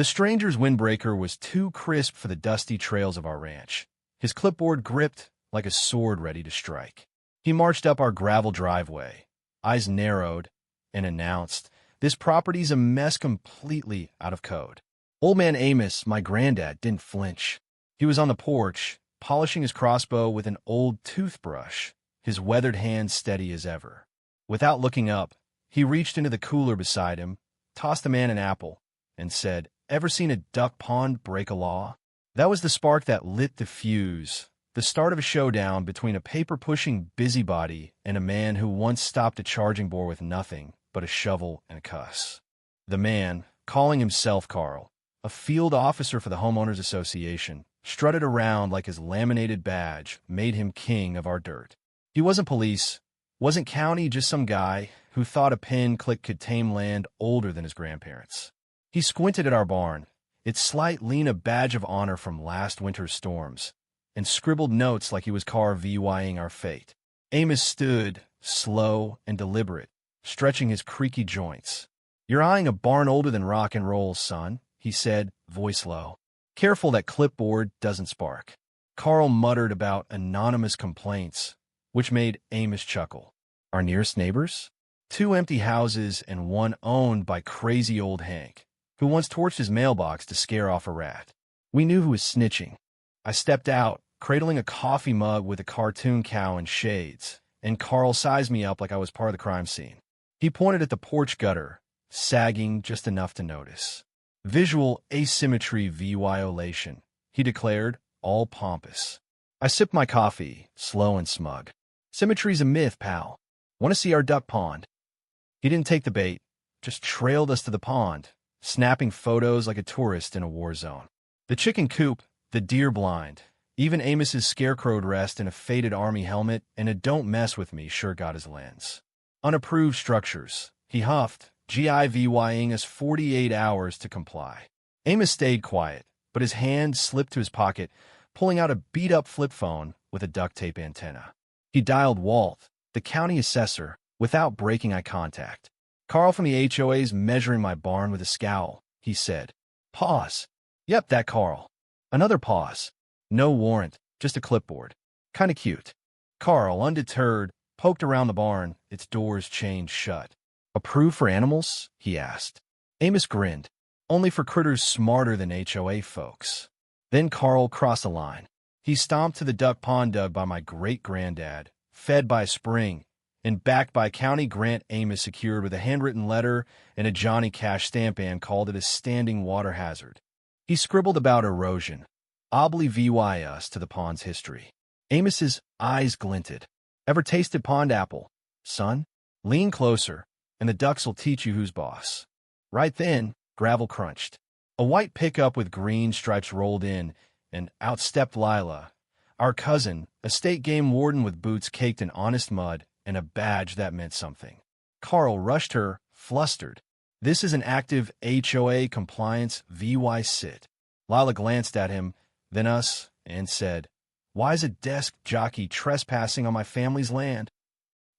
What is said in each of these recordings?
The stranger's windbreaker was too crisp for the dusty trails of our ranch, his clipboard gripped like a sword ready to strike. He marched up our gravel driveway, eyes narrowed, and announced, "This property's a mess completely out of code." Old man Amos, my granddad, didn't flinch. He was on the porch, polishing his crossbow with an old toothbrush, his weathered hand steady as ever. Without looking up, he reached into the cooler beside him, tossed the man an apple, and said, "Ever seen a duck pond break a law?" That was the spark that lit the fuse, the start of a showdown between a paper-pushing busybody and a man who once stopped a charging boar with nothing but a shovel and a cuss. The man, calling himself Carl, a field officer for the Homeowners Association, strutted around like his laminated badge made him king of our dirt. He wasn't police, wasn't county, just some guy who thought a pin click could tame land older than his grandparents. He squinted at our barn, its slight lean a badge of honor from last winter's storms, and scribbled notes like he was carving our fate. Amos stood, slow and deliberate, stretching his creaky joints. "You're eyeing a barn older than rock and roll, son," he said, voice low. "Careful that clipboard doesn't spark." Carl muttered about anonymous complaints, which made Amos chuckle. Our nearest neighbors? 2 empty houses and one owned by crazy old Hank, who once torched his mailbox to scare off a rat. We knew who was snitching. I stepped out, cradling a coffee mug with a cartoon cow and shades, and Carl sized me up like I was part of the crime scene. He pointed at the porch gutter, sagging just enough to notice. "Visual asymmetry violation," he declared, all pompous. I sipped my coffee, slow and smug. "Symmetry's a myth, pal. Want to see our duck pond?" He didn't take the bait, just trailed us to the pond, snapping photos like a tourist in a war zone. The chicken coop, the deer blind, even Amos's scarecrow dressed in a faded army helmet and a "don't mess with me" shirt got his lens. Unapproved structures, he huffed, giving us 48 hours to comply. Amos stayed quiet, but his hand slipped to his pocket, pulling out a beat-up flip phone with a duct tape antenna. He dialed Walt, the county assessor, without breaking eye contact. "Carl from the HOA's measuring my barn with a scowl," he said. Pause. "Yep, that Carl." Another pause. No warrant, just a clipboard. Kinda cute. Carl, undeterred, poked around the barn, its doors chained shut. "Approved for animals?" he asked. Amos grinned. "Only for critters smarter than HOA folks." Then Carl crossed the line. He stomped to the duck pond dug by my great-granddad, fed by a spring, and backed by a county grant Amos secured with a handwritten letter and a Johnny Cash stamp and called it a standing water hazard. He scribbled about erosion, oblivious us to the pond's history. Amos's eyes glinted. "Ever tasted pond apple, son? Lean closer, and the ducks'll teach you who's boss." Right then, gravel crunched. A white pickup with green stripes rolled in, and out stepped Lila, our cousin, a state game warden with boots caked in honest mud and a badge that meant something. Carl rushed her, flustered. "This is an active HOA compliance VY sit." Lila glanced at him, then us, and said, "Why is a desk jockey trespassing on my family's land?"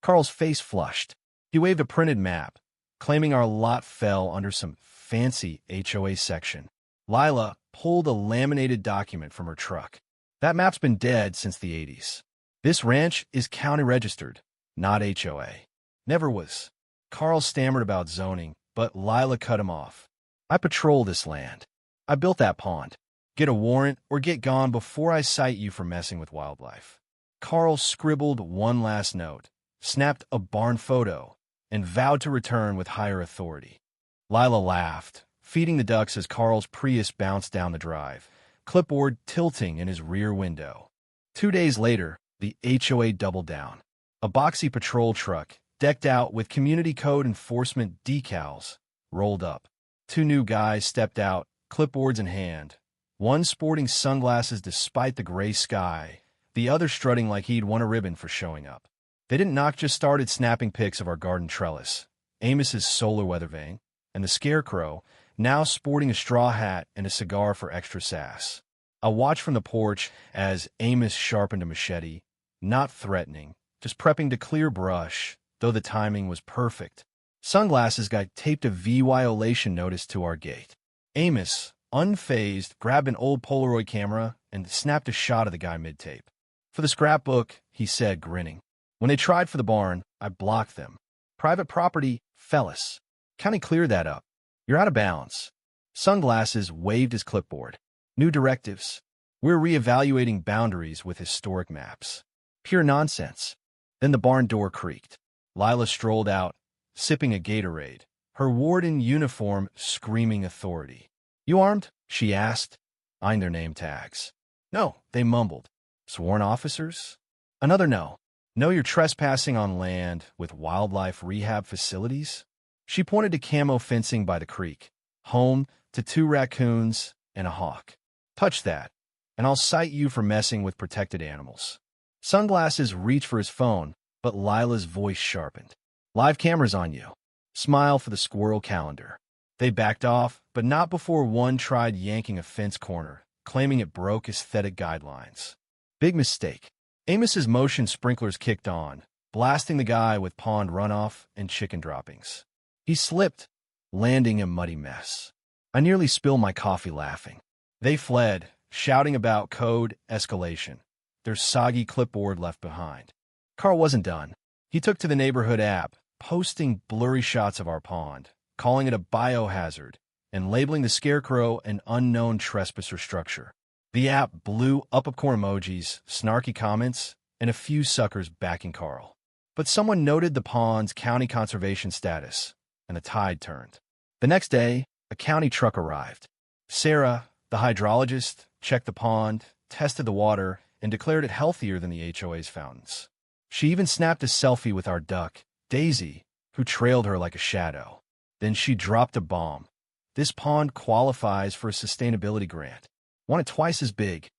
Carl's face flushed. He waved a printed map, claiming our lot fell under some fancy HOA section. Lila pulled a laminated document from her truck. "That map's been dead since the 80s. This ranch is county registered, not HOA. Never was." Carl stammered about zoning, but Lila cut him off. "I patrol this land. I built that pond. Get a warrant or get gone before I cite you for messing with wildlife." Carl scribbled one last note, snapped a barn photo, and vowed to return with higher authority. Lila laughed, feeding the ducks as Carl's Prius bounced down the drive, clipboard tilting in his rear window. 2 days later, the HOA doubled down. A boxy patrol truck, decked out with community code enforcement decals, rolled up. 2 new guys stepped out, clipboards in hand. One sporting sunglasses despite the gray sky, the other strutting like he'd won a ribbon for showing up. They didn't knock, just started snapping pics of our garden trellis, Amos's solar weather vane, and the scarecrow, now sporting a straw hat and a cigar for extra sass. I watched from the porch as Amos sharpened a machete, not threatening, just prepping to clear brush, though the timing was perfect. Sunglasses got taped a violation notice to our gate. Amos, unfazed, grabbed an old Polaroid camera and snapped a shot of the guy mid-tape. "For the scrapbook," he said, grinning. "When they tried for the barn, I blocked them. Private property, fellas. County cleared that up. You're out of bounds." Sunglasses waved his clipboard. "New directives. We're reevaluating boundaries with historic maps." Pure nonsense. Then the barn door creaked. Lila strolled out, sipping a Gatorade, her warden uniform screaming authority. "You armed?" she asked, eyeing their name tags. "No," they mumbled. "Sworn officers?" Another no. "Know you're trespassing on land with wildlife rehab facilities?" She pointed to camo fencing by the creek, home to 2 raccoons and a hawk. "Touch that, and I'll cite you for messing with protected animals." Sunglasses reached for his phone, but Lila's voice sharpened. "Live cameras on you. Smile for the squirrel calendar." They backed off, but not before one tried yanking a fence corner, claiming it broke aesthetic guidelines. Big mistake. Amos's motion sprinklers kicked on, blasting the guy with pond runoff and chicken droppings. He slipped, landing a muddy mess. I nearly spilled my coffee laughing. They fled, shouting about code escalation, their soggy clipboard left behind. Carl wasn't done. He took to the neighborhood app, posting blurry shots of our pond, calling it a biohazard, and labeling the scarecrow an unknown trespasser structure. The app blew up popcorn emojis, snarky comments, and a few suckers backing Carl. But someone noted the pond's county conservation status, and the tide turned. The next day, a county truck arrived. Sarah, the hydrologist, checked the pond, tested the water, and declared it healthier than the HOA's fountains. She even snapped a selfie with our duck, Daisy, who trailed her like a shadow. Then she dropped a bomb. "This pond qualifies for a sustainability grant. Want it twice as big."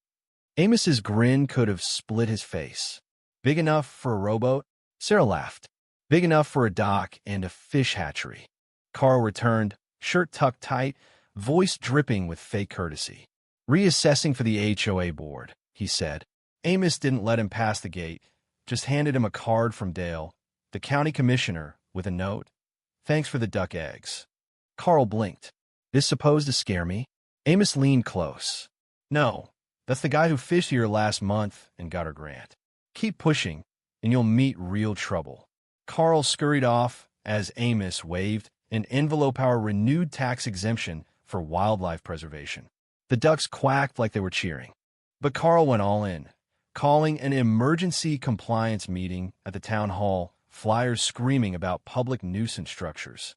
Amos's grin could have split his face. "Big enough for a rowboat?" Sarah laughed. "Big enough for a dock and a fish hatchery." Carl returned, shirt tucked tight, voice dripping with fake courtesy. "Reassessing for the HOA board," he said. Amos didn't let him pass the gate, just handed him a card from Dale, the county commissioner, with a note. "Thanks for the duck eggs." Carl blinked. "This supposed to scare me?" Amos leaned close. "No, that's the guy who fished here last month and got her grant. Keep pushing, and you'll meet real trouble." Carl scurried off as Amos waved an envelope our renewed tax exemption for wildlife preservation. The ducks quacked like they were cheering. But Carl went all in, calling an emergency compliance meeting at the town hall, flyers screaming about public nuisance structures.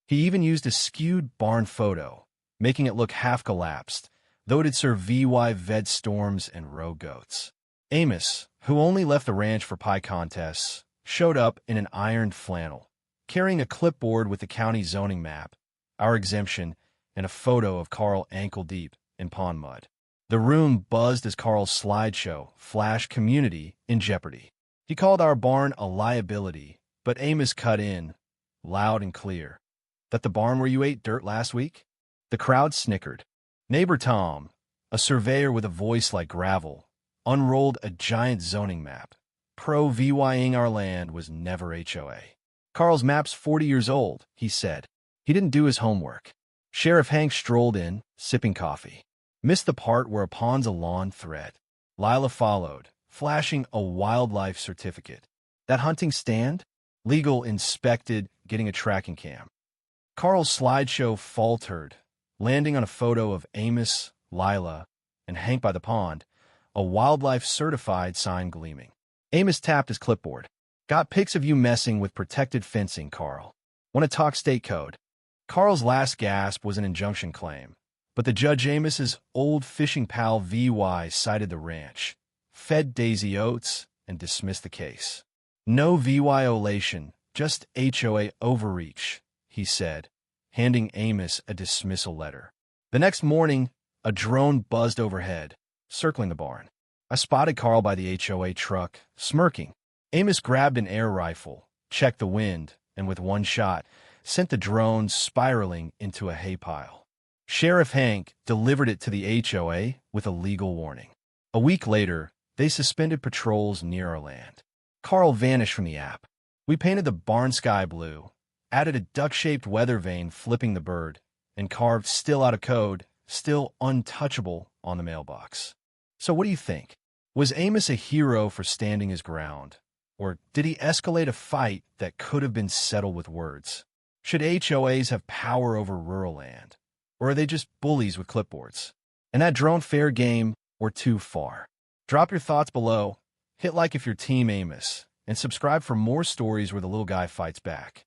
He even used a skewed barn photo, making it look half collapsed, though it'd serve VY vet storms and row goats. Amos, who only left the ranch for pie contests, showed up in an ironed flannel, carrying a clipboard with the county zoning map, our exemption, and a photo of Carl ankle-deep in pond mud. The room buzzed as Carl's slideshow flashed community in jeopardy. He called our barn a liability, but Amos cut in, loud and clear. "That the barn where you ate dirt last week?" The crowd snickered. Neighbor Tom, a surveyor with a voice like gravel, unrolled a giant zoning map. Pro-VYing our land was never HOA. "Carl's map's 40 years old," he said. He didn't do his homework. Sheriff Hank strolled in, sipping coffee. "Missed the part where a pond's a lawn thread." Lila followed, flashing a wildlife certificate. "That hunting stand?" Legal inspected, getting a tracking cam. Carl's slideshow faltered, landing on a photo of Amos, Lila, and Hank by the pond, a wildlife-certified sign gleaming. Amos tapped his clipboard. "Got pics of you messing with protected fencing, Carl. Want to talk state code?" Carl's last gasp was an injunction claim, but the Judge Amos's old fishing pal VY cited the ranch, fed Daisy oats, and dismissed the case. "No VY-olation, just HOA overreach," he said, handing Amos a dismissal letter. The next morning, a drone buzzed overhead, circling the barn. I spotted Carl by the HOA truck, smirking. Amos grabbed an air rifle, checked the wind, and with one shot, sent the drone spiraling into a hay pile. Sheriff Hank delivered it to the HOA with a legal warning. A week later, they suspended patrols near our land. Carl vanished from the app. We painted the barn sky blue, added a duck-shaped weather vane flipping the bird, and carved still out of code, still untouchable on the mailbox. So what do you think? Was Amos a hero for standing his ground? Or did he escalate a fight that could have been settled with words? Should HOAs have power over rural land? Or are they just bullies with clipboards? And that drone fair game or too far? Drop your thoughts below, hit like if you're Team Amos, and subscribe for more stories where the little guy fights back.